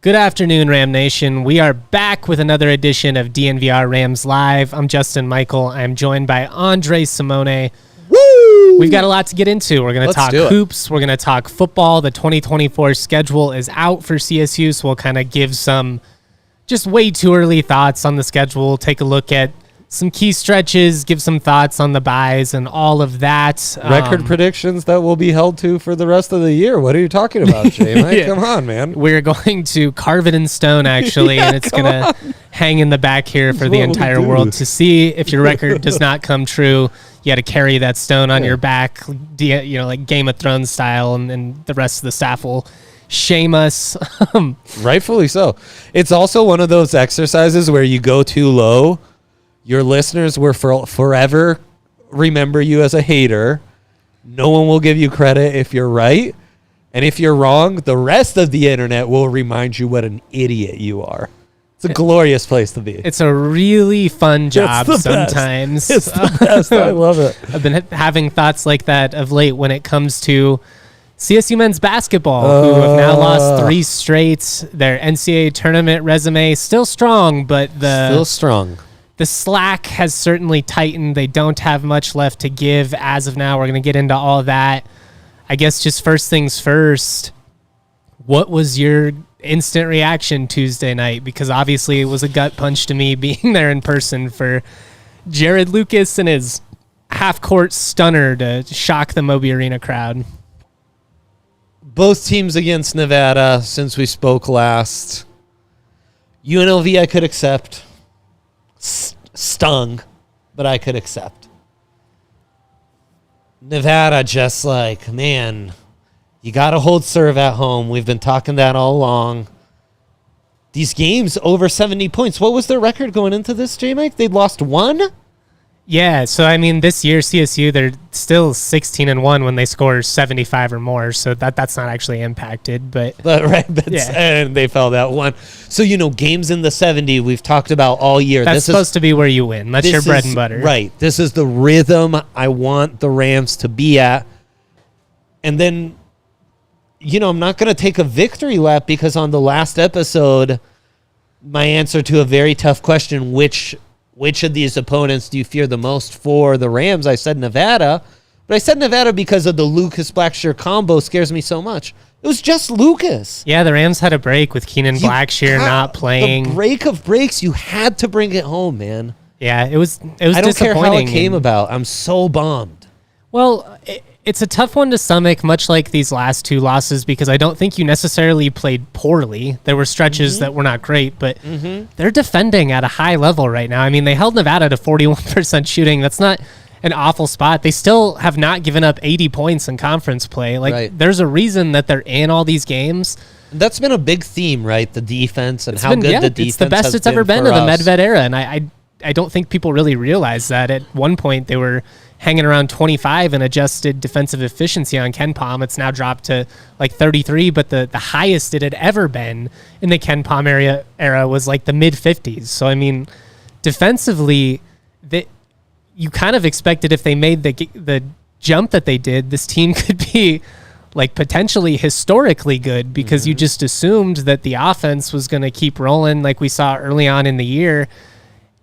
Good afternoon, Ram Nation. We are back with another edition of DNVR Rams Live. I'm Justin Michael. I'm joined by Andre Simone. Woo! We've got a lot to get into. We're going to talk hoops. We're going to talk football. The 2024 schedule is out for CSU, so we'll kind of give some just way too early thoughts on the schedule, take a look at some key stretches, give some thoughts on the buys and all of that. Record predictions that will be held to for the rest of the year. What are you talking about, Jay? Mike? Yeah. Come on, man. We're going to carve it in stone, actually, and it's going to hang in the back here for the entire world to see. If your record does not come true, you got to carry that stone on your back, like Game of Thrones style, and the rest of the staff will shame us. Rightfully so. It's also one of those exercises where you go too low. Your listeners will forever remember you as a hater. No one will give you credit if you're right. And if you're wrong, the rest of the internet will remind you what an idiot you are. It's a glorious place to be. It's a really fun job sometimes. It's the best. I love it. I've been having thoughts like that of late when it comes to CSU men's basketball, who have now lost 3 straight. Their NCAA tournament resume still strong, but still strong. The slack has certainly tightened. They don't have much left to give as of now. We're going to get into all of that. I guess just first things first, what was your instant reaction Tuesday night? Because obviously it was a gut punch to me being there in person for Jared Lucas and his half-court stunner to shock the Moby Arena crowd. Both teams against Nevada since we spoke last. UNLV I could accept. Stung, but I could accept. Nevada just man, you got to hold serve at home. We've been talking that all along. These games over 70 points. What was their record going into this, J-Mike? They'd lost 1? Yeah, so I mean, this year CSU, they're still 16-1 when they score 75 or more, so that's not actually impacted. But and they fell that one. So games in the 70 we've talked about all year. That's supposed to be where you win. That's your bread and butter. Right. This is the rhythm I want the Rams to be at. And then, I'm not going to take a victory lap because on the last episode, my answer to a very tough question, which of these opponents do you fear the most for the Rams? I said Nevada, but I said Nevada because of the Lucas-Blackshear combo scares me so much. It was just Lucas. Yeah, the Rams had a break with Keenan Blackshear not playing. The break of breaks, you had to bring it home, man. Yeah, it was I don't care how it came about. I'm so bummed. Well, it's a tough one to stomach, much like these last 2 losses, because I don't think you necessarily played poorly. There were stretches that were not great, but they're defending at a high level right now. I mean, they held Nevada to 41% shooting. That's not an awful spot. They still have not given up 80 points in conference play. There's a reason that they're in all these games. That's been a big theme, right? The defense and how good the defense it's the best it's ever been in the Medved era, and I don't think people really realize that. At one point, they were hanging around 25 in adjusted defensive efficiency on Ken Pom. It's now dropped to 33, but the highest it had ever been in the Ken Pom era was the mid-50s. So, I mean, defensively, you kind of expected if they made the jump that they did, this team could be potentially historically good because you just assumed that the offense was going to keep rolling like we saw early on in the year.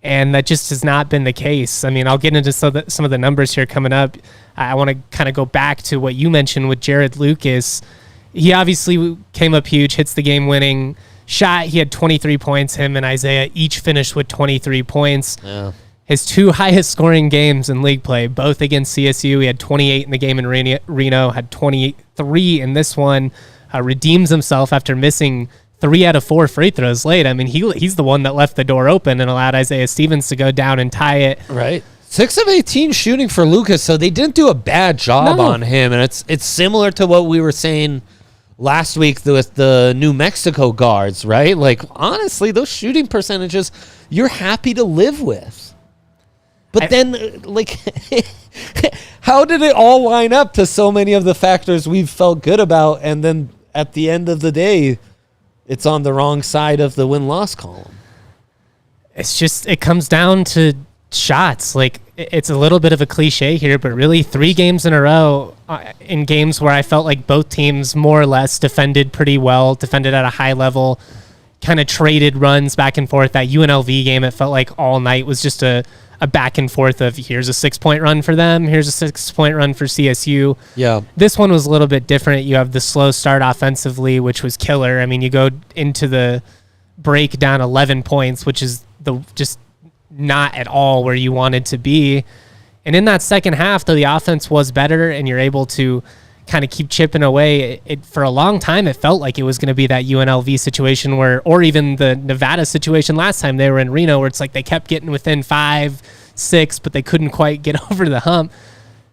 And that just has not been the case. I mean, I'll get into some of the numbers here coming up. I want to kind of go back to what you mentioned with Jared Lucas. He obviously came up huge, hits the game-winning shot. He had 23 points. Him and Isaiah each finished with 23 points. Yeah. His 2 highest scoring games in league play, both against CSU. He had 28 in the game in Reno, had 23 in this one. Redeems himself after missing 3 out of 4 free throws late. I mean, he's the one that left the door open and allowed Isaiah Stevens to go down and tie it. Right. 6 of 18 shooting for Lucas, so they didn't do a bad job on him. And it's similar to what we were saying last week with the New Mexico guards, right? Like, honestly, those shooting percentages you're happy to live with. But then, like, how did it all line up to so many of the factors we've felt good about, and then at the end of the day, it's on the wrong side of the win-loss column? It's just, it comes down to shots. Like, it's a little bit of a cliche here, but really 3 games in a row in games where I felt like both teams more or less defended pretty well, defended at a high level, kind of traded runs back and forth. That UNLV game, it felt like all night was just a back and forth of here's a 6-point run for them, here's a 6-point run for CSU. Yeah. This one was a little bit different. You have the slow start offensively, which was killer. I mean, you go into the break down 11 points, which is just not at all where you wanted to be. And in that second half, though, the offense was better and you're able to kind of keep chipping away. It for a long time, it felt like it was going to be that UNLV situation or even the Nevada situation last time they were in Reno, where it's like they kept getting within 5, 6, but they couldn't quite get over the hump.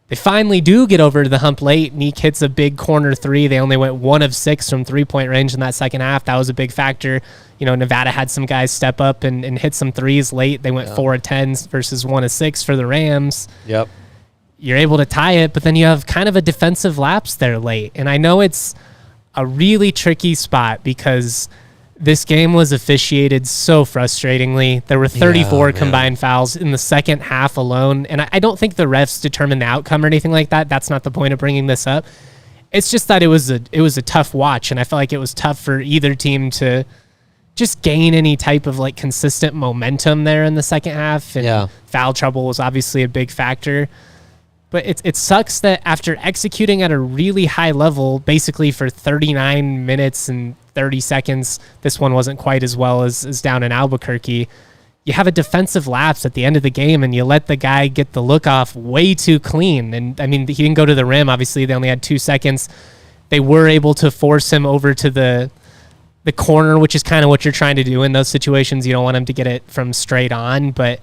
They finally do get over the hump late. Neek hits a big corner 3. They only went 1 of 6 from 3-point range in that second half. That was a big factor. You know, Nevada had some guys step up and hit some threes late. They went 4 of 10 versus 1 of 6 for the Rams. Yep. You're able to tie it, but then you have kind of a defensive lapse there late. And I know it's a really tricky spot because this game was officiated so frustratingly. There were 34 combined fouls in the second half alone. And I don't think the refs determined the outcome or anything like that. That's not the point of bringing this up. It's just that it was a tough watch. And I felt like it was tough for either team to just gain any type of like consistent momentum there in the second half. And foul trouble was obviously a big factor. But it sucks that after executing at a really high level, basically for 39 minutes and 30 seconds, this one wasn't quite as well as down in Albuquerque. You have a defensive lapse at the end of the game, and you let the guy get the look off way too clean. And, I mean, he didn't go to the rim. Obviously, they only had 2 seconds. They were able to force him over to the corner, which is kind of what you're trying to do in those situations. You don't want him to get it from straight on, but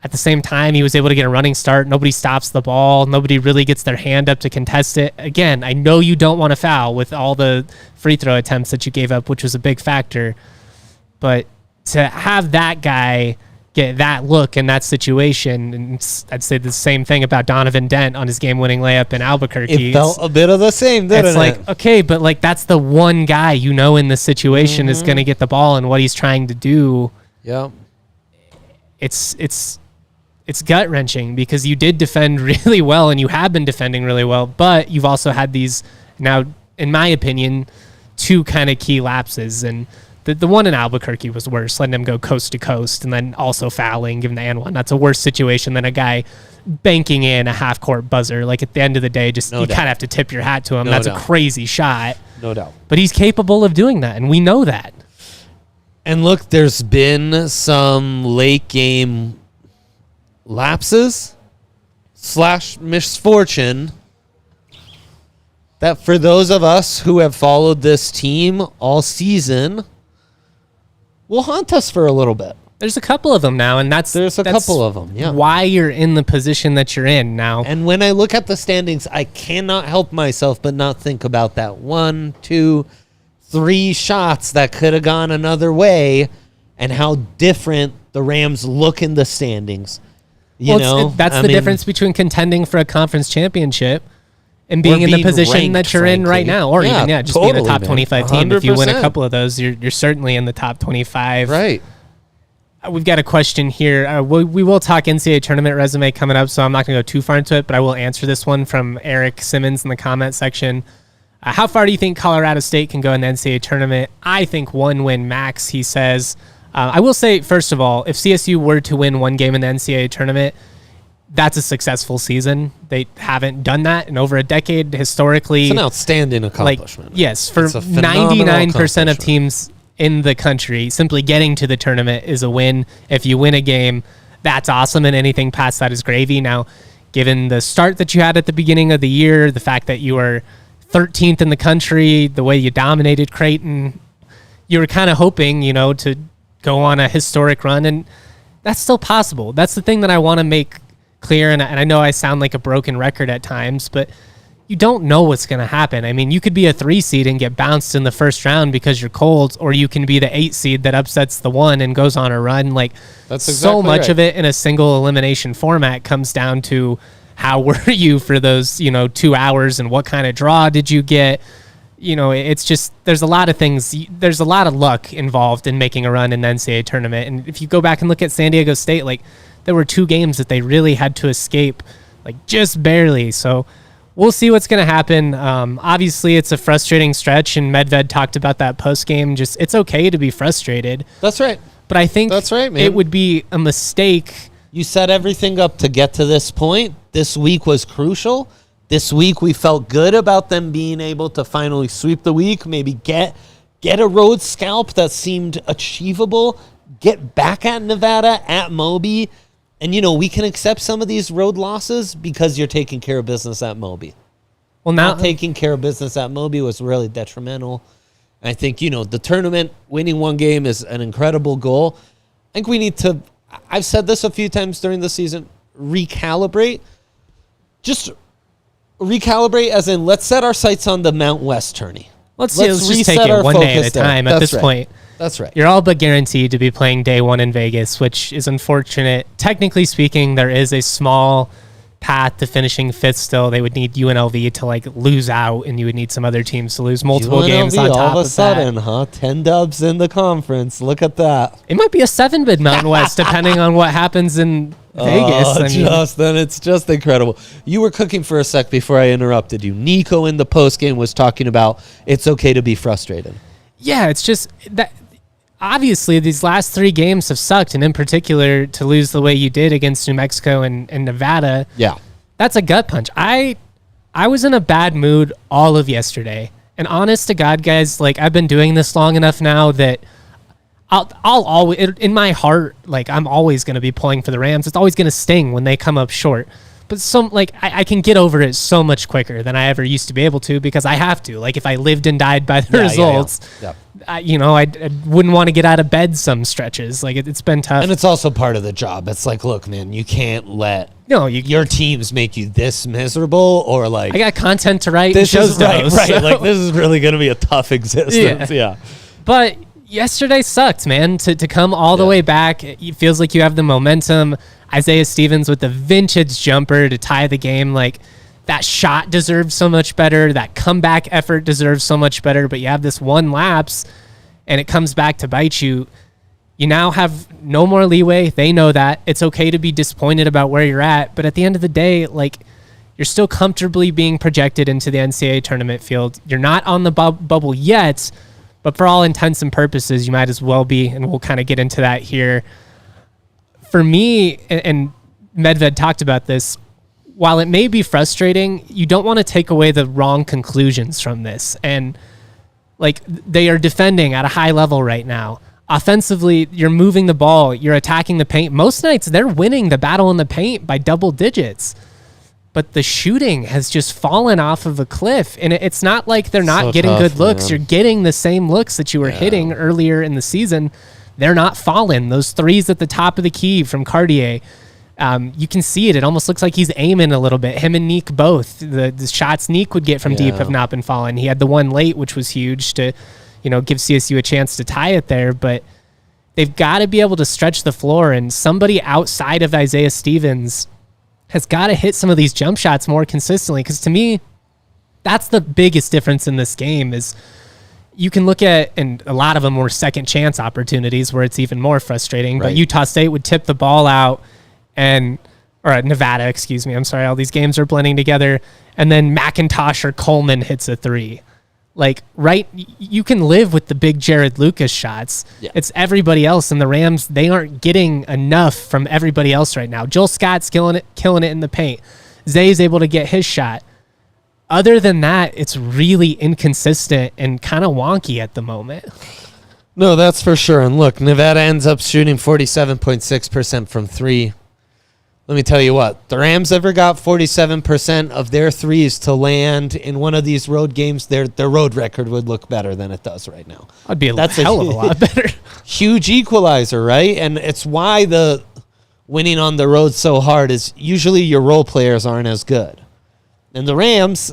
at the same time, he was able to get a running start. Nobody stops the ball. Nobody really gets their hand up to contest it. Again, I know you don't want to foul with all the free throw attempts that you gave up, which was a big factor. But to have that guy get that look in that situation, and I'd say the same thing about Donovan Dent on his game-winning layup in Albuquerque. It felt a bit of the same, didn't it? It's like, okay, but like that's the one guy you know in this situation is going to get the ball and what he's trying to do. Yeah. It's gut-wrenching because you did defend really well and you have been defending really well, but you've also had these, now, in my opinion, 2 kind of key lapses. And the one in Albuquerque was worse, letting him go coast to coast and then also fouling, giving the and one. That's a worse situation than a guy banking in a half-court buzzer. Like, at the end of the day, you kind of have to tip your hat to him. That's a crazy shot. No doubt. But he's capable of doing that, and we know that. And look, there's been some late game lapses / misfortune that for those of us who have followed this team all season will haunt us for a little bit. There's a couple of them now, and that's couple of them. Yeah, why you're in the position that you're in now. And when I look at the standings, I cannot help myself but not think about that 1, 2, 3 shots that could have gone another way, and how different the Rams look in the standings. That's the difference between contending for a conference championship and being in the position ranked, that you're in right now, or even just being a top 25 team. 100%. If you win a couple of those, you're certainly in the top 25. Right. We've got a question here. We will talk NCAA tournament resume coming up, so I'm not going to go too far into it, but I will answer this one from Eric Simmons in the comment section. How far do you think Colorado State can go in the NCAA tournament? I think 1 win max, he says. I will say, first of all, if CSU were to win 1 game in the NCAA tournament, that's a successful season. They haven't done that in over a decade historically. It's an outstanding accomplishment. Yes, for 99% of teams in the country, simply getting to the tournament is a win. If you win a game, that's awesome, and anything past that is gravy. Now, given the start that you had at the beginning of the year, the fact that you were 13th in the country, the way you dominated Creighton, you were kind of hoping, to go on a historic run, and that's still possible. That's the thing that I want to make clear, and I know I sound like a broken record at times, but you don't know what's going to happen. I mean, you could be a 3 seed and get bounced in the first round because you're cold, or you can be the 8 seed that upsets the 1 and goes on a run. Like, that's exactly so much right. of it in a single elimination format comes down to how were you for those, 2 hours, and what kind of draw did you get? It's just, there's a lot of things. There's a lot of luck involved in making a run in the NCAA tournament. And if you go back and look at San Diego State, like, there were 2 games that they really had to escape, like, just barely. So we'll see what's going to happen. Obviously, it's a frustrating stretch, and Medved talked about that post-game. Just, it's okay to be frustrated. That's right. But I think that's right, man. It would be a mistake. You set everything up to get to this point. This week was crucial. This week we felt good about them being able to finally sweep the week, maybe get a road scalp that seemed achievable, get back at Nevada, at Moby, and, we can accept some of these road losses because you're taking care of business at Moby. Well, not taking care of business at Moby was really detrimental. I think, the tournament, winning 1 game is an incredible goal. I think we need to, I've said this a few times during the season, recalibrate. Just recalibrate as in, let's set our sights on the Mount West tourney. Let's just take it one day at a time at this point. That's right. You're all but guaranteed to be playing day 1 in Vegas, which is unfortunate. Technically speaking, there is a small path to finishing 5th still. They would need UNLV to lose out, and you would need some other teams to lose multiple games on top of that. All of a sudden, 10 dubs in the conference. Look at that. It might be a 7-bid Mountain West, depending on what happens in Vegas. Then it's just incredible. You were cooking for a sec before I interrupted you. Nico in the postgame was talking about it's okay to be frustrated. Yeah, it's just that obviously these last 3 games have sucked, and in particular to lose the way you did against New Mexico and Nevada. Yeah. That's a gut punch. I was in a bad mood all of yesterday. And honest to God, guys, I've been doing this long enough now that I'll always, in my heart, I'm always going to be pulling for the Rams. It's always going to sting when they come up short. But I can get over it so much quicker than I ever used to be able to, because I have to. If I lived and died by the results, yeah. I wouldn't want to get out of bed some stretches. It's been tough. And it's also part of the job. It's look, man, you can't let your teams make you this miserable, or I got content to write. This and shows is right. So. This is really going to be a tough existence. Yeah. But yesterday sucked, man. To come all the way back, it feels like you have the momentum. Isaiah Stevens with the vintage jumper to tie the game. That shot deserves so much better. That comeback effort deserves so much better. But you have this 1 lapse, and it comes back to bite you. You now have no more leeway. They know that. It's okay to be disappointed about where you're at. But at the end of the day, you're still comfortably being projected into the NCAA tournament field. You're not on the bubble yet, but for all intents and purposes, you might as well be. And we'll kind of get into that here. For me, and Medved talked about this, while it may be frustrating, you don't want to take away the wrong conclusions from this. And they are defending at a high level right now. Offensively, you're moving the ball, you're attacking the paint. Most nights, they're winning the battle in the paint by double digits. But the shooting has just fallen off of a cliff. And it's not like they're not getting good looks. Man. You're getting the same looks that you were hitting earlier in the season. They're not falling. Those 3s at the top of the key from Cartier, you can see it. It almost looks like he's aiming a little bit. Him and Neek both. The shots Neek would get from deep have not been falling. He had the 1 late, which was huge to, give CSU a chance to tie it there. But they've got to be able to stretch the floor, and somebody outside of Isaiah Stevens has got to hit some of these jump shots more consistently. Because to me, that's the biggest difference in this game is you can look at, and a lot of them were second chance opportunities where it's even more frustrating, but Utah State would tip the ball out or Nevada, excuse me. I'm sorry. All these games are blending together. And then McIntosh or Coleman hits a 3. You can live with the big Jared Lucas shots. Yeah. It's everybody else, and the Rams, they aren't getting enough from everybody else right now. Joel Scott's killing it in the paint. Zay's able to get his shot. Other than that, it's really inconsistent and kind of wonky at the moment. No, that's for sure. And look, Nevada ends up shooting 47.6% from 3. Let me tell you what, the Rams ever got 47% of their 3s to land in one of these road games, their road record would look better than it does right now. I'd be a hell of a lot better. Huge equalizer, right? And it's why the winning on the road so hard is usually your role players aren't as good. And the Rams,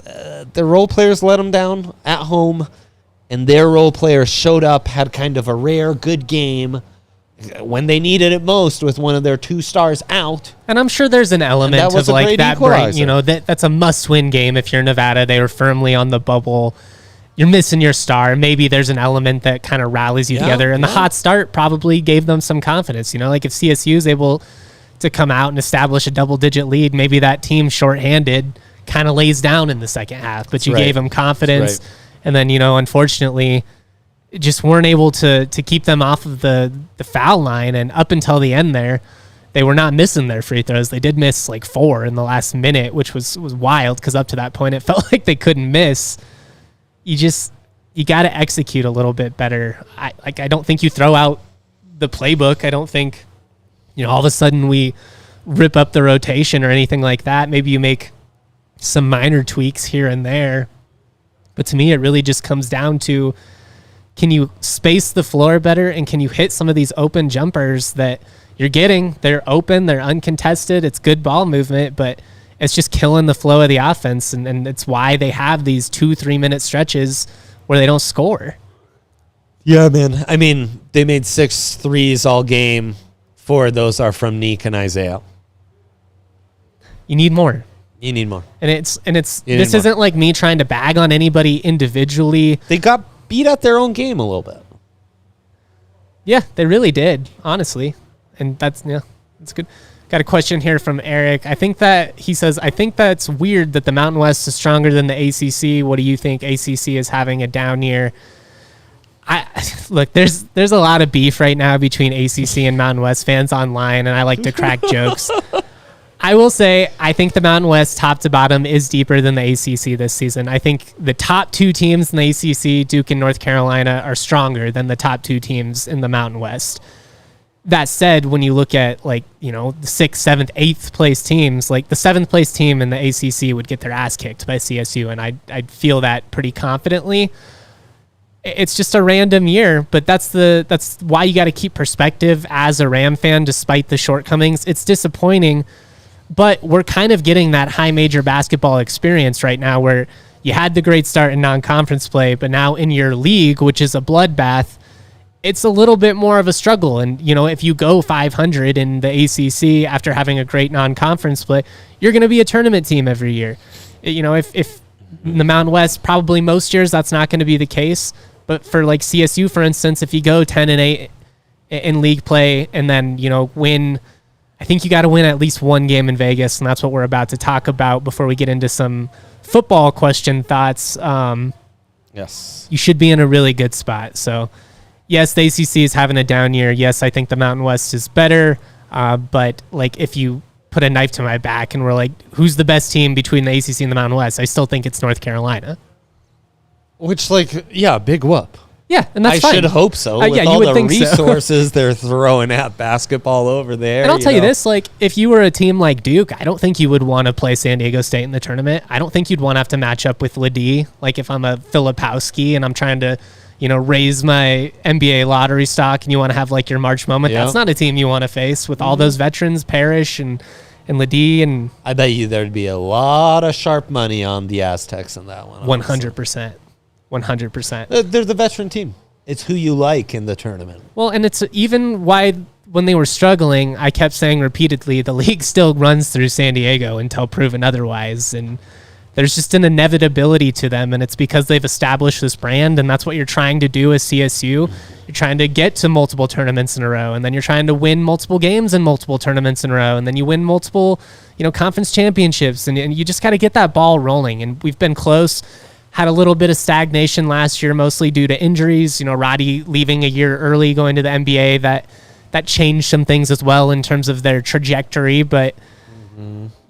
their role players let them down at home, and their role players showed up, had kind of a rare good game when they needed it most with one of their 2 stars out. And I'm sure there's an element of like that, that's a must-win game if you're Nevada. They were firmly on the bubble. You're missing your star. Maybe there's an element that kind of rallies you together. And the hot start probably gave them some confidence. Like if CSU is able to come out and establish a double-digit lead, maybe that team shorthanded kind of lays down in the second half. But you gave them confidence. Right. And then, unfortunately, just weren't able to keep them off of the foul line. And up until the end there, they were not missing their free throws. They did miss like 4 in the last minute, which was wild because up to that point, it felt like they couldn't miss. You got to execute a little bit better. I don't think you throw out the playbook. I don't think, all of a sudden we rip up the rotation or anything like that. Maybe you make some minor tweaks here and there. But to me, it really just comes down to, can you space the floor better, and can you hit some of these open jumpers that you're getting? They're open, they're uncontested, it's good ball movement, but it's just killing the flow of the offense, and it's why they have these 2-3 minute stretches where they don't score. Yeah, man. I mean, they made 6 threes all game. 4 of those are from Neek and Isaiah. You need more. You need more. And this isn't like me trying to bag on anybody individually. They got beat at their own game a little bit. Yeah, they really did, honestly. And that's good. Got a question here from Eric. I think that's weird that the Mountain West is stronger than the ACC. What do you think? ACC is having a down year. Look, there's a lot of beef right now between ACC and Mountain West fans online, and I like to crack jokes. I will say, I think the Mountain West top to bottom is deeper than the ACC this season. I think the top 2 teams in the ACC, Duke and North Carolina, are stronger than the top 2 teams in the Mountain West. That said, when you look at the 6th, 7th, 8th place teams, like the 7th place team in the ACC would get their ass kicked by CSU, and I'd feel that pretty confidently. It's just a random year, but that's why you got to keep perspective as a Ram fan, despite the shortcomings. It's disappointing, but we're kind of getting that high major basketball experience right now where you had the great start in non-conference play, but now in your league, which is a bloodbath, it's a little bit more of a struggle. And, if you go 500 in the ACC after having a great non-conference play, you're going to be a tournament team every year. If in the Mountain West, probably most years that's not going to be the case. But for like CSU, for instance, if you go 10-8 in league play and then, win, I think you got to win at least 1 game in Vegas. And that's what we're about to talk about before we get into some football question thoughts. Yes. You should be in a really good spot. So, yes, the ACC is having a down year. Yes, I think the Mountain West is better. But like if you put a knife to my back and we're like, who's the best team between the ACC and the Mountain West? I still think it's North Carolina. Which, big whoop. Yeah, and that's fine. I should hope so. With all the resources they're throwing at basketball over there. And I'll tell you this, if you were a team like Duke, I don't think you would want to play San Diego State in the tournament. I don't think you'd want to have to match up with Ledee. Like if I'm a Filipowski and I'm trying to, raise my NBA lottery stock and you want to have your March moment, that's not a team you want to face with all those veterans, Parrish and Ledee. And I bet you there'd be a lot of sharp money on the Aztecs in that one. 100%. 100%. They're the veteran team. It's who you like in the tournament. Well, and it's even why when they were struggling, I kept saying repeatedly, the league still runs through San Diego until proven otherwise. And there's just an inevitability to them. And it's because they've established this brand. And that's what you're trying to do as CSU. You're trying to get to multiple tournaments in a row. And then you're trying to win multiple games in multiple tournaments in a row. And then you win multiple, conference championships. And you just got to get that ball rolling. And we've been close. Had a little bit of stagnation last year, mostly due to injuries. Roddy leaving a year early, going to the NBA, that changed some things as well in terms of their trajectory. But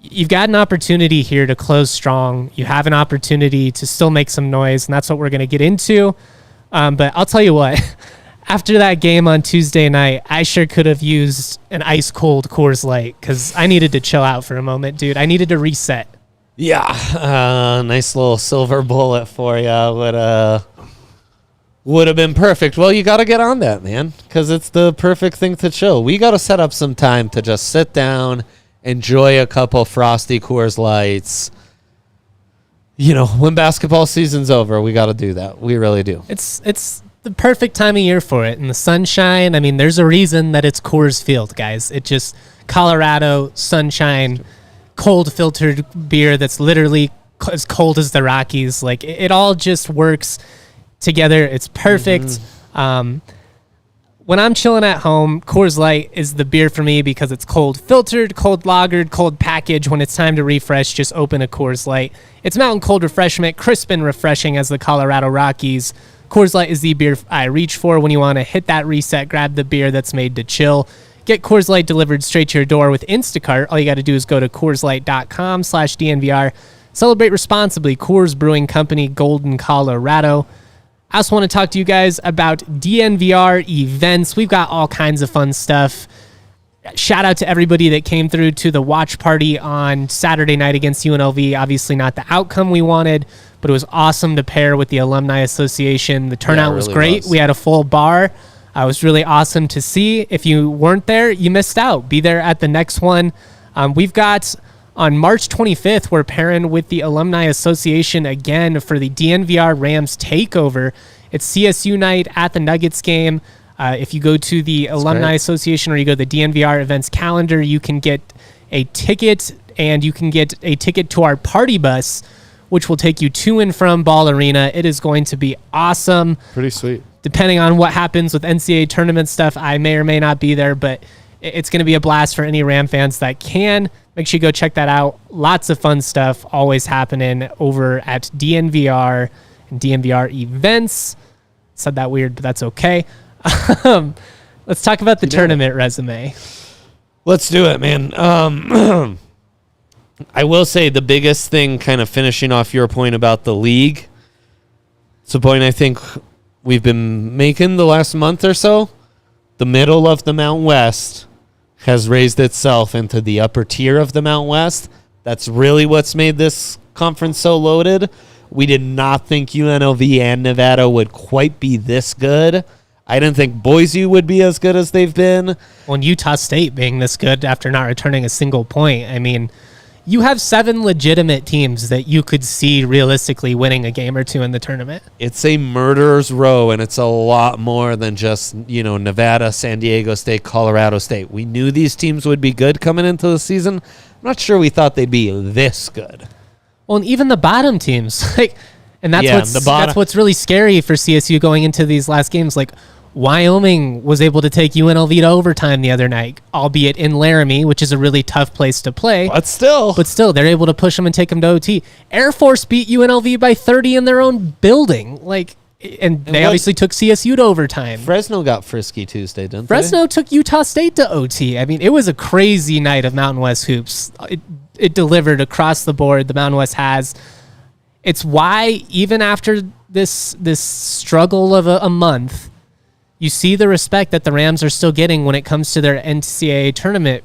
you've got an opportunity here to close strong. You have an opportunity to still make some noise, and that's what we're going to get into. But I'll tell you what, after that game on Tuesday night, I sure could have used an ice-cold Coors Light because I needed to chill out for a moment, dude. I needed to reset. Yeah, nice little silver bullet for you would have been perfect. Well, you got to get on that, man, because it's the perfect thing to chill. We got to set up some time to just sit down, enjoy a couple frosty Coors Lights, when basketball season's over, we got to do that. We really do. It's the perfect time of year for it. And the sunshine, I mean, there's a reason that it's Coors Field, guys. It just, Colorado, sunshine, cold filtered beer that's literally as cold as the Rockies. Like, it all just works together. It's perfect. When I'm chilling at home, Coors Light is the beer for me because it's cold filtered, cold lagered, cold packaged. When it's time to refresh, just open a Coors Light. It's mountain cold refreshment, crisp and refreshing as the Colorado Rockies. Coors Light is the beer I reach for when you want to hit that reset, grab the beer that's made to chill. Get Coors Light delivered straight to your door with Instacart. All you got to do is go to CoorsLight.com/DNVR. Celebrate responsibly. Coors Brewing Company, Golden, Colorado. I also want to talk to you guys about DNVR events. We've got all kinds of fun stuff. Shout out to everybody that came through to the watch party on Saturday night against UNLV. Obviously not the outcome we wanted, but it was awesome to pair with the Alumni Association. The turnout was great. We had a full bar. It was really awesome to see. If you weren't there, you missed out. Be there at the next one. We've got... On March 25th, we're pairing with the Alumni Association again for the DNVR Rams Takeover. It's CSU night at the Nuggets game. If you go to the Alumni Association or you go to the DNVR events calendar, you can get a ticket, and you can get a ticket to our party bus, which will take you to and from Ball Arena. It is going to be awesome. Pretty sweet. Depending on what happens with NCAA tournament stuff, I may or may not be there, but it's going to be a blast for any Ram fans that can. Make sure you go check that out. Lots of fun stuff always happening over at DNVR and DNVR events. Said that weird, but that's okay. Let's talk about the tournament resume. Let's do it, man. I will say the biggest thing, kind of finishing off your point about the league, it's a point I think we've been making the last month or so. The middle of the Mountain West has raised itself into the upper tier of the Mountain West. That's really what's made this conference so loaded. We did not think UNLV and Nevada would quite be this good. I didn't think Boise would be as good as they've been. Well, and Utah State being this good after not returning a single point. I mean, you have 7 legitimate teams that you could see realistically winning a game or two in the tournament. It's a murderer's row, and it's a lot more than just, Nevada, San Diego State, Colorado State. We knew these teams would be good coming into the season. I'm not sure we thought they'd be this good. Well, and even the bottom teams, that's what's really scary for CSU going into these last games. Like, Wyoming was able to take UNLV to overtime the other night, albeit in Laramie, which is a really tough place to play. But still, they're able to push them and take them to OT. Air Force beat UNLV by 30 in their own building. And they obviously took CSU to overtime. Fresno got frisky Tuesday, didn't they? Fresno took Utah State to OT. I mean, it was a crazy night of Mountain West hoops. It delivered across the board. The Mountain West has. It's why, even after this struggle of a month, you see the respect that the Rams are still getting when it comes to their NCAA tournament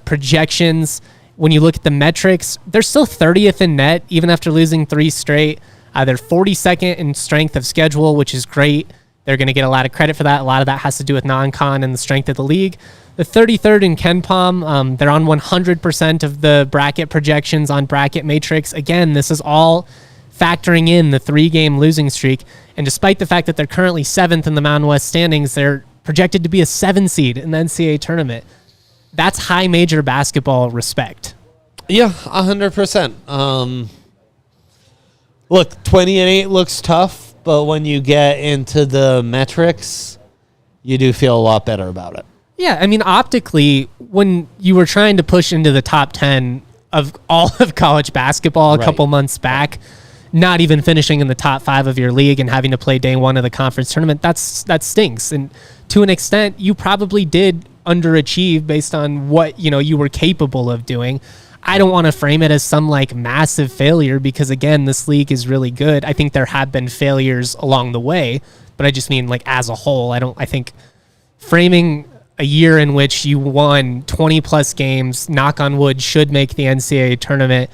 projections. When you look at the metrics, they're still 30th in net, even after losing 3 straight. They're 42nd in strength of schedule, which is great. They're going to get a lot of credit for that. A lot of that has to do with non-con and the strength of the league. The 33rd in KenPom, they're on 100% of the bracket projections on Bracket Matrix. Again, this is all factoring in the 3-game losing streak. And despite the fact that they're currently 7th in the Mountain West standings, they're projected to be a 7 seed in the NCAA tournament. That's high major basketball respect. Yeah, 100%. Look, 20-8 looks tough, but when you get into the metrics, you do feel a lot better about it. Yeah, I mean, optically, when you were trying to push into the top 10 of all of college basketball a couple months back, not even finishing in the top 5 of your league and having to play day 1 of the conference tournament, that stinks. And to an extent, you probably did underachieve based on what, you were capable of doing. I don't want to frame it as some massive failure because, again, this league is really good. I think there have been failures along the way, but I just mean as a whole. I think framing a year in which you won 20 plus games, knock on wood, should make the NCAA tournament,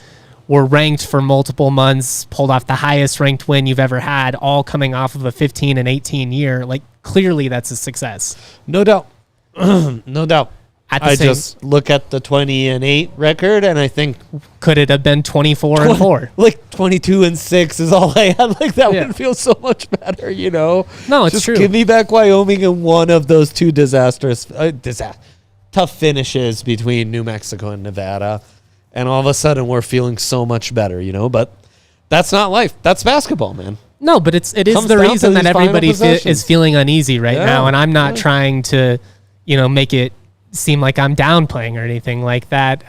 were ranked for multiple months, pulled off the highest ranked win you've ever had, all coming off of a 15 and 18 year. Clearly that's a success. No doubt. No doubt. I just look at the 20-8 record, and I think could it have been 24-4? Like 22-6 is all I had. Like that would feel so much better, you know. No, it's just true. Give me back Wyoming in one of those two tough finishes between New Mexico and Nevada, and all of a sudden we're feeling so much better, you know. But that's not life. That's basketball, man. No, but it is the reason that everybody is feeling uneasy right now, and I'm not trying to, make it seem like I'm downplaying or anything like that.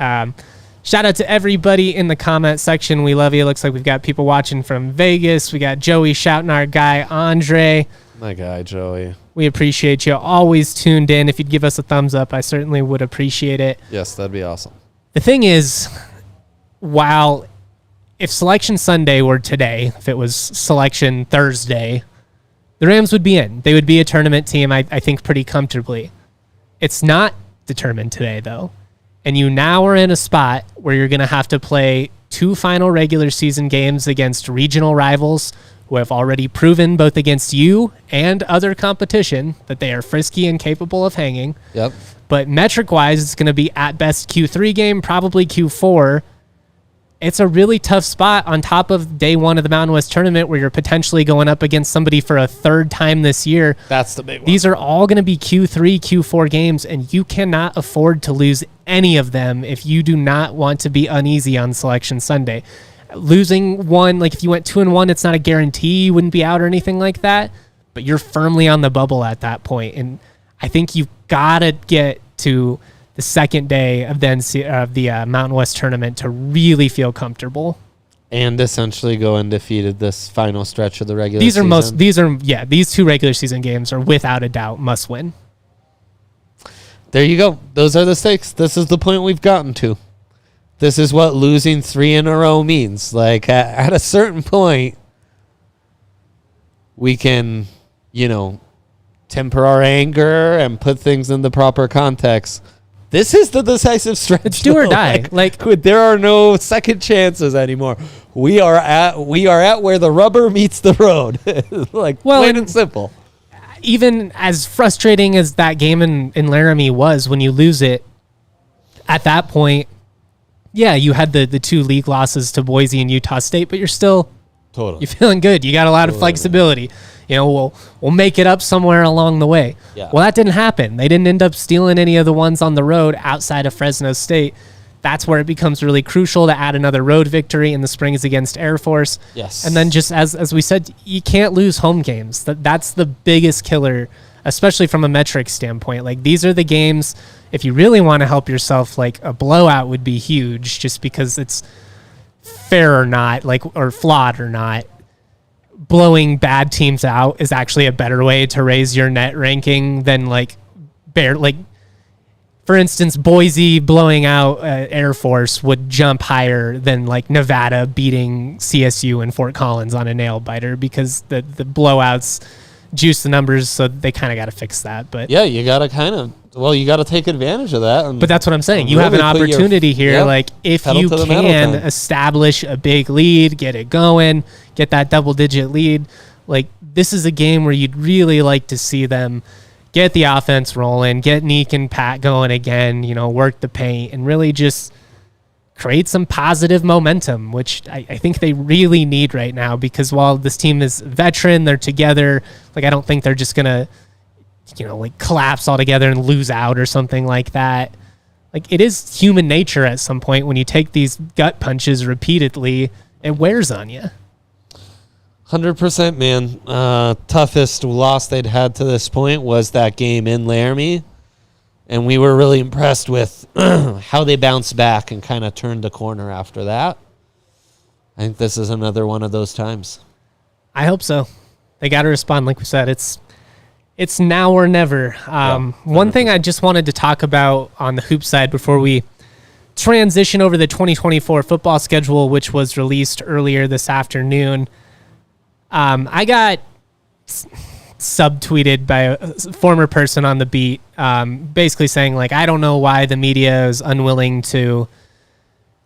Shout out to everybody in the comment section. We love you. It looks like we've got people watching from Vegas. We got Joey shouting our guy Andre. My guy Joey. We appreciate you. Always tuned in. If you'd give us a thumbs up, I certainly would appreciate it. Yes, that'd be awesome. The thing is, if Selection Sunday were today, if it was Selection Thursday, the Rams would be in. They would be a tournament team, I think, pretty comfortably. It's not determined today, though. And you now are in a spot where you're going to have to play 2 final regular season games against regional rivals who have already proven both against you and other competition that they are frisky and capable of hanging. Yep. But metric-wise, it's going to be at best Q3 game, probably Q4. It's a really tough spot on top of day 1 of the Mountain West Tournament where you're potentially going up against somebody for a 3rd time this year. That's the big one. These are all going to be Q3, Q4 games, and you cannot afford to lose any of them if you do not want to be uneasy on Selection Sunday. Losing one, like if you went 2-1, it's not a guarantee you wouldn't be out or anything like that, but you're firmly on the bubble at that point. And I think you've got to get to the second day of the Mountain West Tournament to really feel comfortable and essentially go undefeated this final stretch of the regular season. These 2 regular season games are without a doubt must win. There you go. Those are the stakes. This is the point we've gotten to. This is what losing 3 in a row means. Like at a certain point, we can, temper our anger and put things in the proper context. This is the decisive stretch. It's do or die. There are no second chances anymore. We are at where the rubber meets the road. Plain and simple. Even as frustrating as that game in Laramie was, when you lose it, at that point, you had the 2 league losses to Boise and Utah State, but you're still you're feeling good. You got a lot of flexibility. We'll make it up somewhere along the way. Yeah. Well, that didn't happen. They didn't end up stealing any of the ones on the road outside of Fresno State. That's where it becomes really crucial to add another road victory in the springs against Air Force. Yes. And then just as we said, you can't lose home games. That's the biggest killer, especially from a metric standpoint. Like these are the games, if you really want to help yourself, like a blowout would be huge just because it's fair or not, or flawed or not. Blowing bad teams out is actually a better way to raise your net ranking than for instance, Boise blowing out Air Force would jump higher than Nevada beating CSU and Fort Collins on a nail biter because the blowouts juice the numbers, so they kind of got to fix that. But yeah, you got to you got to take advantage of that. But that's what I'm saying. You have an opportunity here. If you can establish a big lead, get it going, get that double-digit lead, this is a game where you'd really like to see them get the offense rolling, get Neek and Pat going again, work the paint, and really just create some positive momentum, which I think they really need right now because while this team is veteran, they're together, I don't think they're just going to collapse all together and lose out or something like that. It is human nature at some point when you take these gut punches repeatedly, it wears on you. 100%, man. Toughest loss they'd had to this point was that game in Laramie, and we were really impressed with how they bounced back and kind of turned the corner after that. I think this is another one of those times. I hope so. They got to respond. Like we said, it's now or never. One thing I just wanted to talk about on the hoop side before we transition over the 2024 football schedule, which was released earlier this afternoon. I got subtweeted by a former person on the beat, basically saying I don't know why the media is unwilling to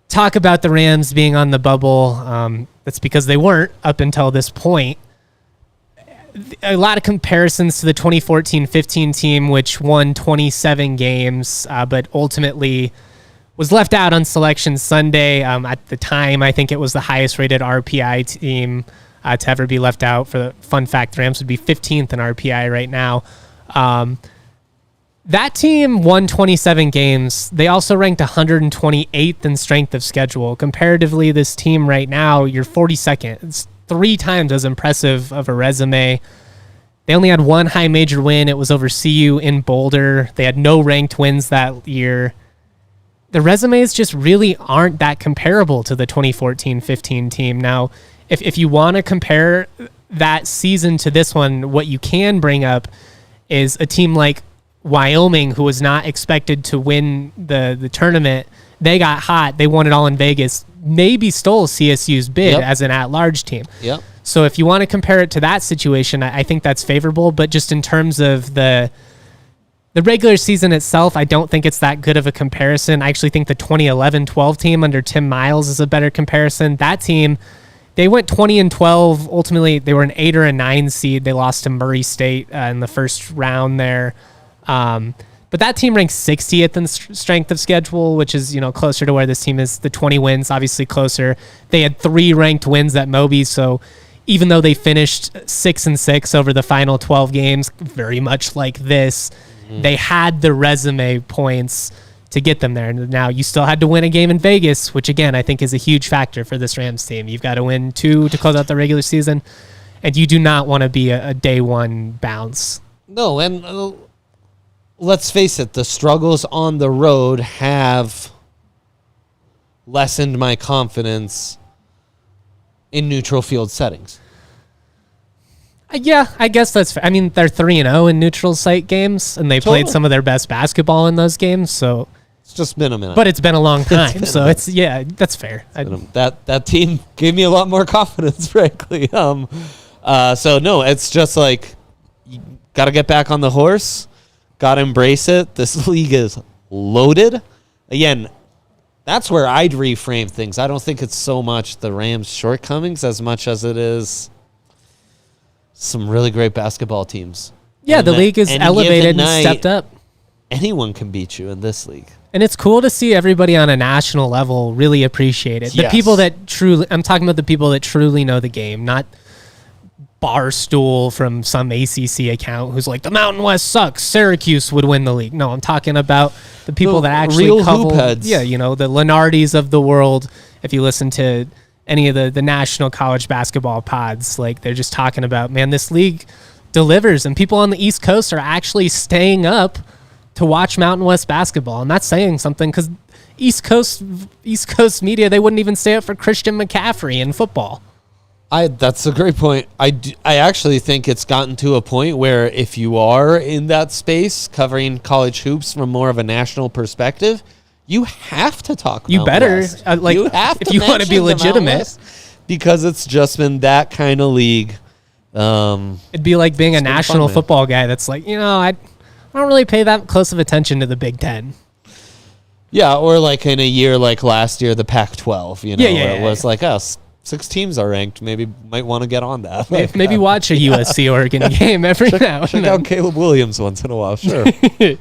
talk about the Rams being on the bubble. That's because they weren't up until this point. a lot of comparisons to the 2014-15 team, which won 27 games, but ultimately was left out on Selection Sunday. At the time, I think it was the highest rated RPI team to ever be left out. For the fun fact, the Rams would be 15th in RPI right now. That team won 27 games. They also ranked 128th in strength of schedule. Comparatively, this team right now, you're 42nd. It's 3 times as impressive of a resume. They only had one high major win. It was over CU in Boulder. They had no ranked wins that year. The resumes just really aren't that comparable to the 2014-15 team. Now, if you want to compare that season to this one, what you can bring up is a team like Wyoming, who was not expected to win the tournament. They got hot. They won it all in Vegas. Maybe stole CSU's bid as an at-large team. Yep. So if you want to compare it to that situation, I think that's favorable. But just in terms of the regular season itself, I don't think it's that good of a comparison. I actually think the 2011-12 team under Tim Miles is a better comparison. That team, they went 20-12. Ultimately, they were an 8 or a 9 seed. They lost to Murray State in the first round there. But that team ranks 60th in strength of schedule, which is, closer to where this team is. The 20 wins, obviously closer. They had 3 ranked wins at Moby, so even though they finished 6-6 over the final 12 games, very much like this, they had the resume points to get them there. Now, you still had to win a game in Vegas, which, again, I think is a huge factor for this Rams team. You've got to win 2 to close out the regular season, and you do not want to be a day one bounce. No, and let's face it, the struggles on the road have lessened my confidence in neutral field settings. Yeah, I guess that's fair. I mean, they're 3-0 in neutral site games, and they played some of their best basketball in those games, so it's just been a minute. But it's been a long time, so that's fair. That team gave me a lot more confidence, frankly. So no, it's just like you got to get back on the horse. Got to embrace it. This league is loaded. Again, that's where I'd reframe things. I don't think it's so much the Rams' shortcomings as much as it is some really great basketball teams. Yeah, the league is elevated and stepped up. Anyone can beat you in this league. And it's cool to see everybody on a national level really appreciate it. The people that truly, I'm talking about the people that truly know the game, not Barstool from some ACC account who's like, the Mountain West sucks, Syracuse would win the league. No, I'm talking about the people that actually real cover, hoop heads. the Lenardis of the world. If you listen to any of the national college basketball pods, like, they're just talking about, man, this league delivers, and people on the East Coast are actually staying up to watch Mountain West basketball, and that's saying something, because East Coast media, they wouldn't even stay up for Christian McCaffrey in football. That's a great point. I actually think it's gotten to a point where if you are in that space covering college hoops from more of a national perspective, you have to talk. You better, you have if you want to be legitimate, because it's just been that kind of league. It'd be like being a national football guy that's like, I don't really pay that close of attention to the Big Ten. Yeah, or like in a year like last year, the Pac-12, where it was like us. 6 teams are ranked. Maybe might want to get on that. Maybe watch a USC Oregon game every now and then. Check out Caleb Williams once in a while, sure. All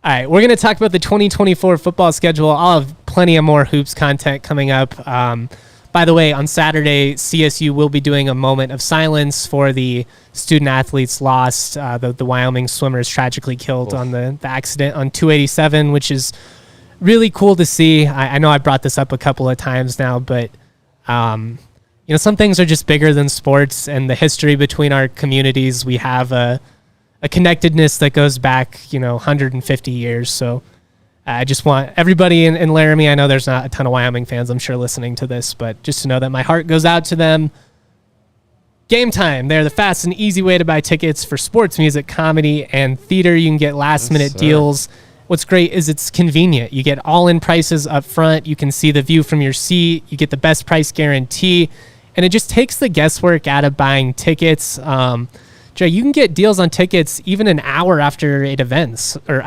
right, we're going to talk about the 2024 football schedule. I'll have plenty of more hoops content coming up. By the way, on Saturday, CSU will be doing a moment of silence for the student athletes lost. The Wyoming swimmers tragically killed on the accident on 287, which is really cool to see. I know I brought this up a couple of times now, but some things are just bigger than sports, and the history between our communities. We have a connectedness that goes back, 150 years. So I just want everybody in Laramie, I know there's not a ton of Wyoming fans, I'm sure, listening to this, but just to know that my heart goes out to them. Game Time. They're the fast and easy way to buy tickets for sports, music, comedy, and theater. You can get last-minute deals. What's great is it's convenient. You get all-in prices up front. You can see the view from your seat. You get the best price guarantee. And it just takes the guesswork out of buying tickets. Jay, you can get deals on tickets even an hour after it events, or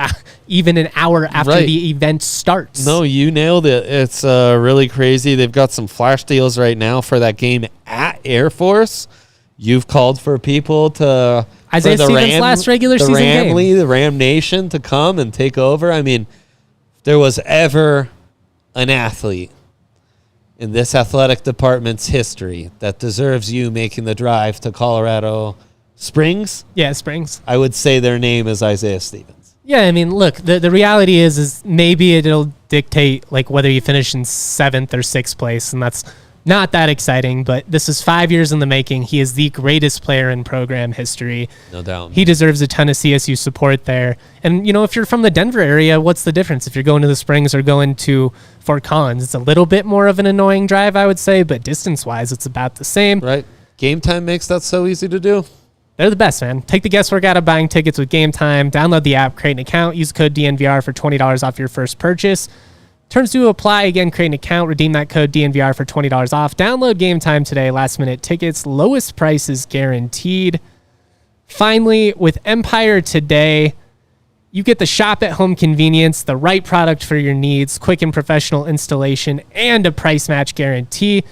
even an hour after the event starts. No, you nailed it. It's really crazy. They've got some flash deals right now for that game at Air Force. You've called for people to Isaiah Stevens' last regular season game. The Ram Nation to come and take over. I mean, if there was ever an athlete in this athletic department's history that deserves you making the drive to Colorado Springs. Yeah, Springs. I would say their name is Isaiah Stevens. Yeah, I mean, look, the reality is maybe it'll dictate like whether you finish in 7th or 6th place, and that's not that exciting, but this is 5 years in the making. He is the greatest player in program history. No doubt. He deserves a ton of CSU support there. And, you know, if you're from the Denver area, what's the difference? If you're going to the Springs or going to Fort Collins, it's a little bit more of an annoying drive, I would say, but distance-wise, it's about the same. Right. Game Time makes that so easy to do. They're the best, man. Take the guesswork out of buying tickets with Game Time. Download the app, create an account, use code DNVR for $20 off your first purchase. Terms do apply. Again, create an account, redeem that code DNVR for $20 off. Download Game Time today. Last minute tickets, lowest prices guaranteed. Finally, with Empire today, you get the shop at home convenience, the right product for your needs, quick and professional installation, and a price match guarantee.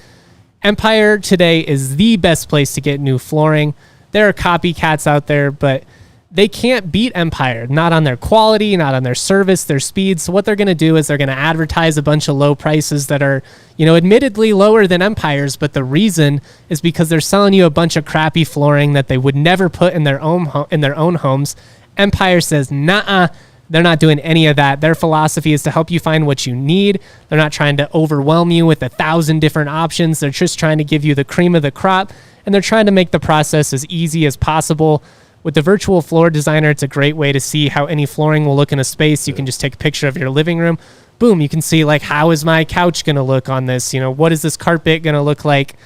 Empire today is the best place to get new flooring. There are copycats out there, but they can't beat Empire, not on their quality, not on their service, their speed. So what they're going to do is they're going to advertise a bunch of low prices that are, you know, admittedly lower than Empire's, but the reason is because they're selling you a bunch of crappy flooring that they would never put in their own homes. Empire says, nah, they're not doing any of that. Their philosophy is to help you find what you need. They're not trying to overwhelm you with 1,000 different options. They're just trying to give you the cream of the crop, and they're trying to make the process as easy as possible. With the virtual floor designer, it's a great way to see how any flooring will look in a space. You can just take a picture of your living room. Boom, you can see, like, how is my couch going to look on this? You know, what is this carpet going to look like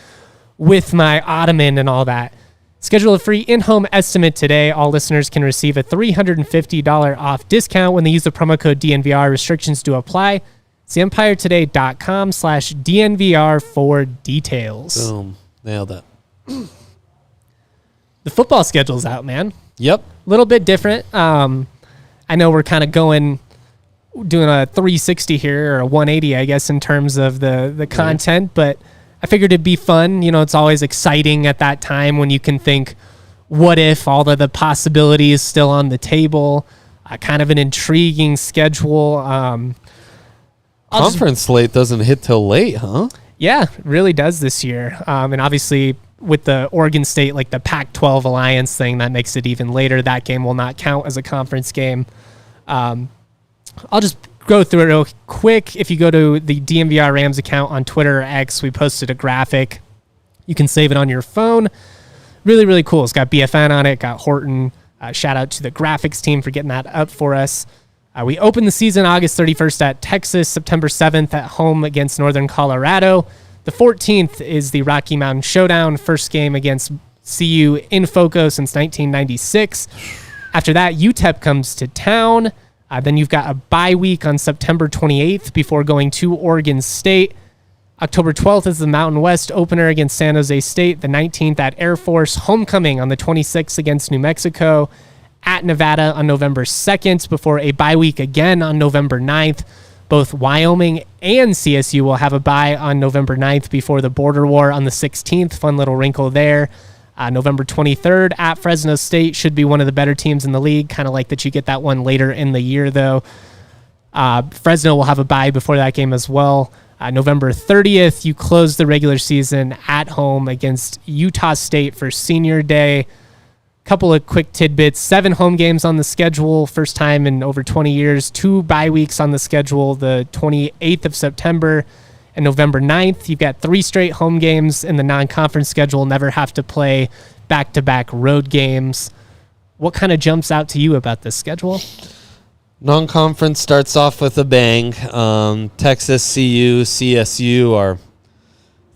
with my ottoman and all that? Schedule a free in-home estimate today. All listeners can receive a $350 off discount when they use the promo code DNVR. Restrictions do apply. See EmpireToday.com/DNVR for details. Boom. Nailed it. The football schedule's out, man. Yep. A little bit different. I know we're kind of doing a 360 here, or a 180, I guess, in terms of the content, but I figured it'd be fun. You know, it's always exciting at that time when you can think, what if all of the possibilities still on the table? Kind of an intriguing schedule. Conference slate doesn't hit till late, huh? Yeah, it really does this year. And obviously, with the Oregon State, like the Pac-12 Alliance thing, that makes it even later. That game will not count as a conference game. I'll just go through it real quick. If you go to the DNVR Rams account on Twitter or X, we posted a graphic. You can save it on your phone. Really, really cool. It's got BFN on it, got Horton. Shout out to the graphics team for getting that up for us. We opened the season August 31st at Texas, September 7th at home against Northern Colorado. The 14th is the Rocky Mountain Showdown, first game against CU in FOCO since 1996. After that, UTEP comes to town. Then you've got a bye week on September 28th before going to Oregon State. October 12th is the Mountain West opener against San Jose State. The 19th at Air Force. Homecoming on the 26th against New Mexico. At Nevada on November 2nd before a bye week again on November 9th. Both Wyoming and CSU will have a bye on November 9th before the border war on the 16th. Fun little wrinkle there. November 23rd at Fresno State should be one of the better teams in the league. Kind of like that you get that one later in the year, though. Fresno will have a bye before that game as well. November 30th, you close the regular season at home against Utah State for Senior Day. Couple of quick tidbits. 7 home games on the schedule, first time in over 20 years. 2 bye weeks on the schedule, the 28th of September and November 9th. You've got 3 straight home games in the non-conference schedule. Never have to play back-to-back road games. What kind of jumps out to you about this schedule? Non-conference starts off with a bang. Texas, CU, CSU are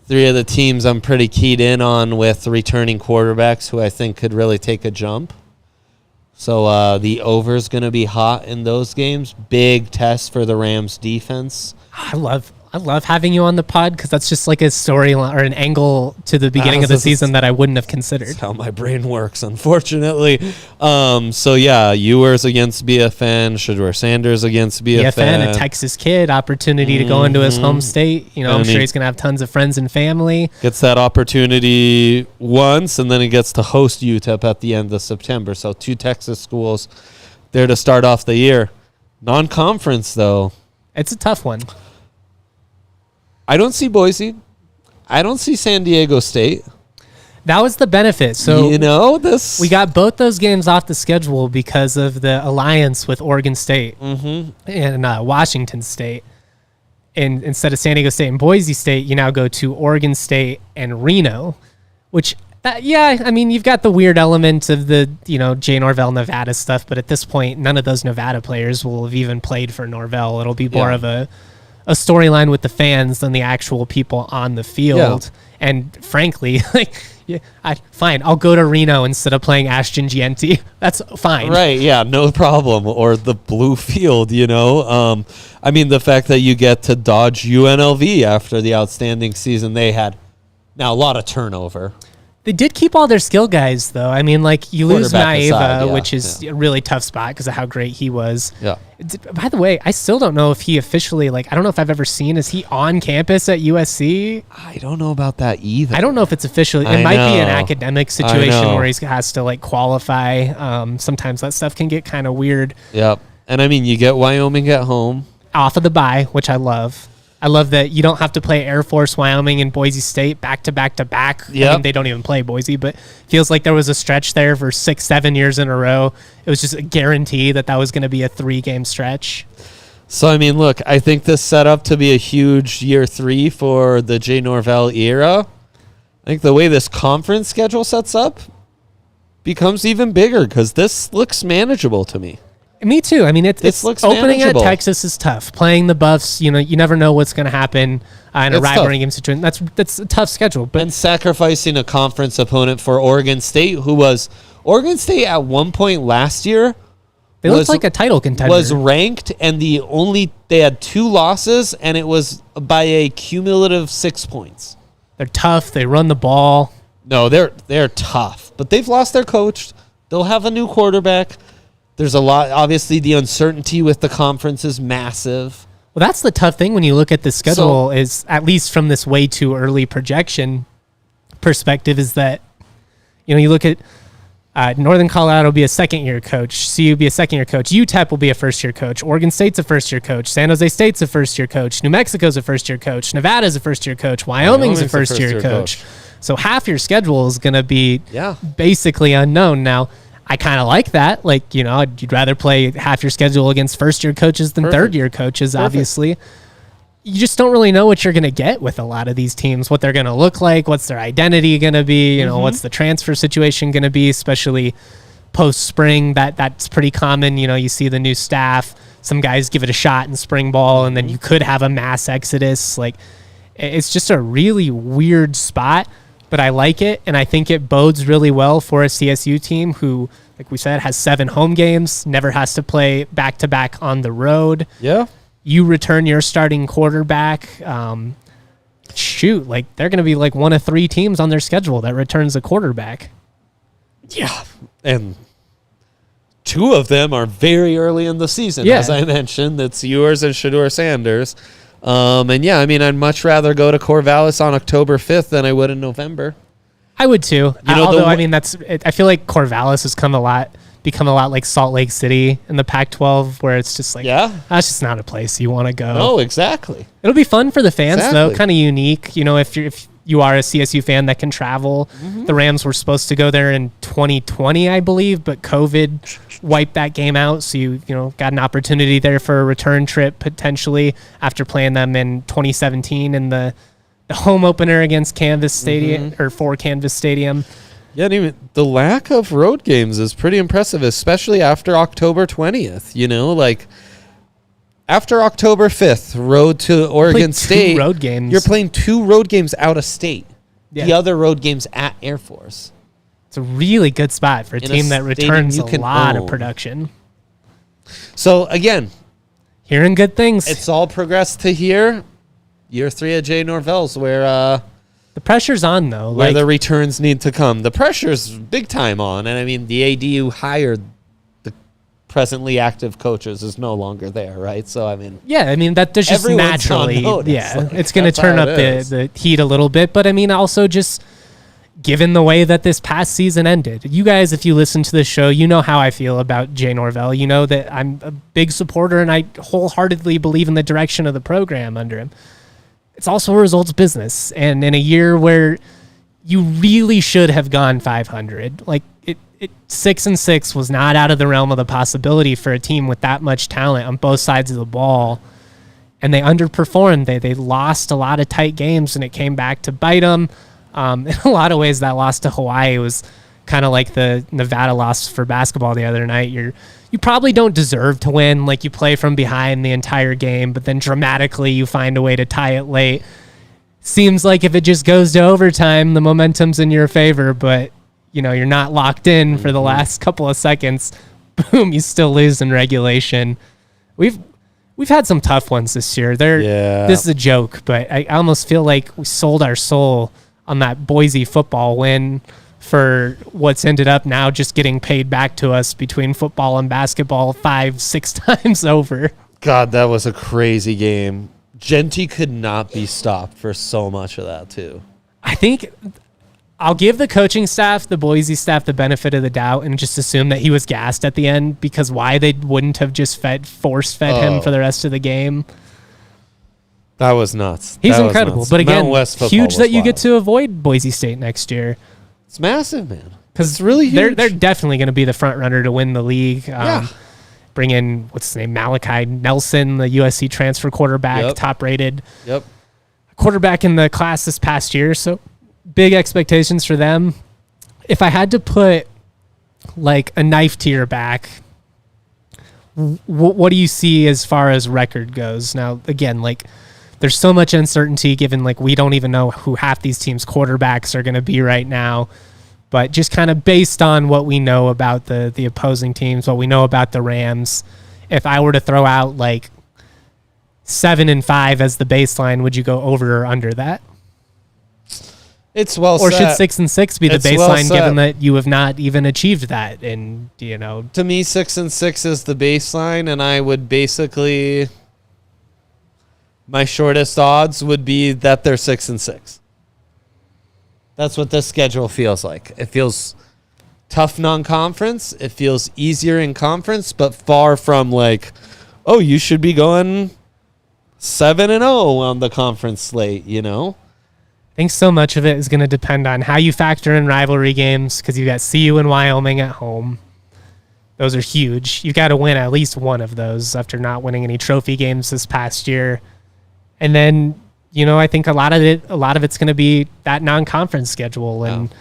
3 of the teams I'm pretty keyed in on with returning quarterbacks who I think could really take a jump. So the over is going to be hot in those games. Big test for the Rams defense. I love I love having you on the pod because that's just like a storyline or an angle to the beginning of the season that I wouldn't have considered. That's how my brain works, unfortunately. So yeah, Ewers against BFN, Shedeur Sanders against BFN. A Texas kid, opportunity to go into his home state. You know, I'm sure he's going to have tons of friends and family. Gets that opportunity once, and then he gets to host UTEP at the end of September. So 2 Texas schools there to start off the year. Non-conference, though. It's a tough one. I don't see Boise. I don't see San Diego State. That was the benefit. So we got both those games off the schedule because of the alliance with Oregon State and Washington State. And instead of San Diego State and Boise State, you now go to Oregon State and Reno, which, you've got the weird element of the, Jay Norvell, Nevada stuff. But at this point, none of those Nevada players will have even played for Norvell. It'll be more of a storyline with the fans than the actual people on the field. Yeah. And frankly, fine, I'll go to Reno instead of playing Ashton Gianti. That's fine. Right, yeah, no problem. Or the blue field, the fact that you get to dodge UNLV after the outstanding season they had. Now, a lot of turnover. They did keep all their skill guys, though. You lose Maeva, which is a really tough spot because of how great he was. Yeah. By the way, I still don't know if he officially, I don't know if I've ever seen, is he on campus at USC? I don't know about that either. I don't know if it's officially. It might be an academic situation where he has to, qualify. Sometimes that stuff can get kind of weird. Yep. And, you get Wyoming at home. Off of the bye, which I love. I love that you don't have to play Air Force, Wyoming, and Boise State back to back to back. Yep. They don't even play Boise, but feels like there was a stretch there for 6-7 years in a row. It was just a guarantee that was going to be a 3-game stretch. So, look, I think this set up to be a huge year 3 for the Jay Norvell era. I think the way this conference schedule sets up becomes even bigger because this looks manageable to me. Me too. It looks opening manageable. At Texas is tough. Playing the Buffs, you never know what's going to happen in a rivalry game situation. That's a tough schedule. And sacrificing a conference opponent for Oregon State, Oregon State at one point last year, they looked like a title contender. Was ranked, and they had 2 losses, and it was by a cumulative 6 points. They're tough. They run the ball. No, they're tough, but they've lost their coach. They'll have a new quarterback. There's a lot. Obviously, the uncertainty with the conference is massive. Well, that's the tough thing when you look at the schedule is, at least from this way too early projection perspective, is that, you look at Northern Colorado will be a second-year coach. CU will be a second-year coach. UTEP will be a first-year coach. Oregon State's a first-year coach. San Jose State's a first-year coach. New Mexico's a first-year coach. Nevada's a first-year coach. Wyoming's a first-year coach. So half your schedule is going to be basically unknown. Now, I kind of like that. You'd rather play half your schedule against first-year coaches than third-year coaches, obviously. You just don't really know what you're going to get with a lot of these teams, what they're going to look like, what's their identity going to be, what's the transfer situation going to be, especially post-spring. That's pretty common. You see the new staff. Some guys give it a shot in spring ball, and then you could have a mass exodus. It's just a really weird spot. But I like it, and I think it bodes really well for a CSU team who, like we said, has 7 home games, never has to play back-to-back on the road. Yeah. You return your starting quarterback. They're going to be one of 3 teams on their schedule that returns a quarterback. Yeah, and 2 of them are very early in the season, as I mentioned. It's Ewers and Shedeur Sanders. I'd much rather go to Corvallis on October 5th than I would in November. I would too. I feel like Corvallis has become a lot like Salt Lake City in the Pac-12, where it's just that's just not a place you want to go. No, exactly. It'll be fun for the fans though, kind of unique. If you are a CSU fan that can travel, the Rams were supposed to go there in 2020, I believe, but COVID wiped that game out. So you got an opportunity there for a return trip potentially after playing them in 2017 in the home opener against Canvas Stadium or for Canvas Stadium. Yeah, and even the lack of road games is pretty impressive, especially after October 20th. After October 5th, road to Oregon State, 2 road games. You're playing 2 road games out of state. Yeah. The other road games at Air Force. It's a really good spot for a team that returns a lot of production. So, again, hearing good things. It's all progressed to here. year 3 of Jay Norvell's where the pressure's on, though. Where the returns need to come. The pressure's big time on. And, I mean, the AD who hired the presently active coaches is no longer there, right? So, I mean... Yeah, I mean, that there's just naturally... Yeah, it's going to turn up the heat a little bit. But, I mean, also just given the way that this past season ended. You guys, if you listen to the show, you know how I feel about Jay Norvell. You know that I'm a big supporter, and I wholeheartedly believe in the direction of the program under him. It's also a results business. And in a year where you really should have gone 500, like 6-6 was not out of the realm of the possibility for a team with that much talent on both sides of the ball. And they underperformed. They lost a lot of tight games, and it came back to bite them. In a lot of ways, that loss to Hawaii was kind of like the Nevada loss for basketball the other night. You probably don't deserve to win. Like, you play from behind the entire game, but then dramatically you find a way to tie it late. Seems like if it just goes to overtime, the momentum's in your favor, but you're not locked in for the last couple of seconds. Boom, you still lose in regulation. We've had some tough ones this year. This is a joke, but I almost feel like we sold our soul on that Boise football win for what's ended up now just getting paid back to us between football and basketball 5-6 times over. God, that was a crazy game. Genty could not be stopped for so much of that, too. I think I'll give the coaching staff, the Boise staff, the benefit of the doubt and just assume that he was gassed at the end, because why they wouldn't have just force-fed him for the rest of the game. That was nuts. He's incredible. But again, huge that you get to avoid Boise State next year. It's massive, man. Because it's really huge. They're definitely going to be the front runner to win the league. Bring in, what's his name, Malachi Nelson, the USC transfer quarterback, top rated quarterback in the class this past year. So big expectations for them. If I had to put like a knife to your back, what do you see as far as record goes? Now, again, like, there's so much uncertainty given, like, we don't even know who half these teams' quarterbacks are going to be right now. But just kind of based on what we know about the opposing teams, what we know about the Rams, if I were to throw out, like, 7-5 as the baseline, would you go over or under that? It's well or set. Should 6-6 be the baseline, given that you have not even achieved that? And, to me, 6-6 is the baseline, and I would basically... My shortest odds would be that they're 6-6. That's what this schedule feels like. It feels tough non-conference. It feels easier in conference, but far from like, oh, you should be going 7-0 on the conference slate, I think so much of it is going to depend on how you factor in rivalry games, because you got CU and Wyoming at home. Those are huge. You got to win at least one of those after not winning any trophy games this past year. And then, I think a lot of it's going to be that non-conference schedule. And,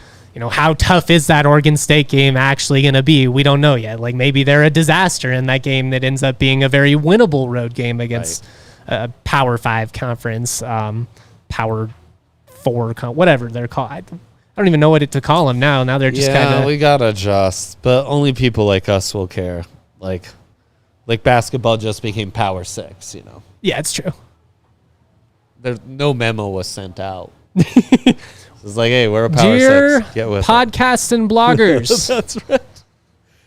how tough is that Oregon State game actually going to be? We don't know yet. Like, maybe they're a disaster in that game that ends up being a very winnable road game against a Power 5 conference, Power 4, whatever they're called. I don't even know what to call them now. Now they're just kind of... we got to adjust. But only people like us will care. Like basketball just became Power 6, Yeah, it's true. No memo was sent out. It's like, hey, we're a Power 6. Get with podcasts and bloggers. That's right.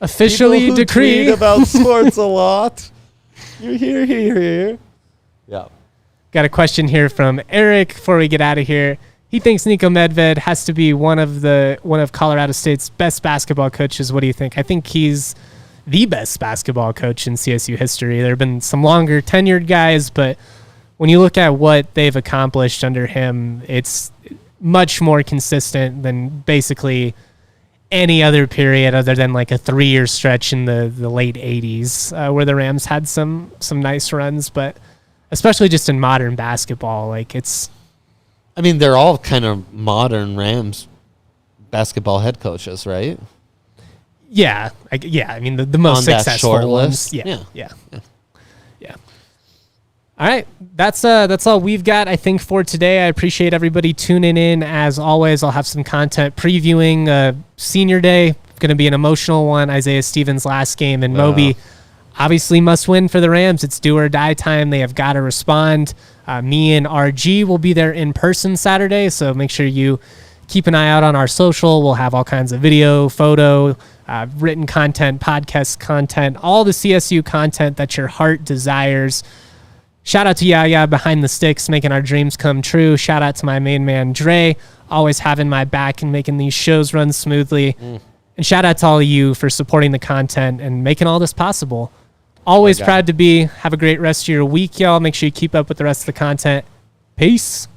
Officially People who decree tweet about sports a lot. You're here. Yeah. Got a question here from Eric before we get out of here. He thinks Nico Medved has to be one of Colorado State's best basketball coaches. What do you think? I think he's the best basketball coach in CSU history. There have been some longer tenured guys, but when you look at what they've accomplished under him, it's much more consistent than basically any other period other than like a 3-year stretch in the late 80s where the Rams had some nice runs, but especially just in modern basketball, like it's... I mean, they're all kind of modern Rams basketball head coaches, right? Yeah. I mean, the most successful ones. Yeah. All right, that's all we've got, I think, for today. I appreciate everybody tuning in. As always, I'll have some content previewing Senior Day. Going to be an emotional one. Isaiah Stevens' last game in Moby. obviously must win for the Rams. It's do or die time. They have got to respond. Me and RG will be there in person Saturday, so make sure you keep an eye out on our social. We'll have all kinds of video, photo, written content, podcast content, all the CSU content that your heart desires. Shout out to Yaya behind the sticks, making our dreams come true. Shout out to my main man, Dre, always having my back and making these shows run smoothly. And shout out to all of you for supporting the content and making all this possible. Always proud to be. Have a great rest of your week, y'all. Make sure you keep up with the rest of the content. Peace.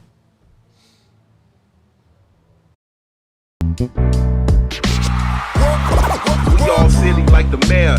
We all silly like the mayor.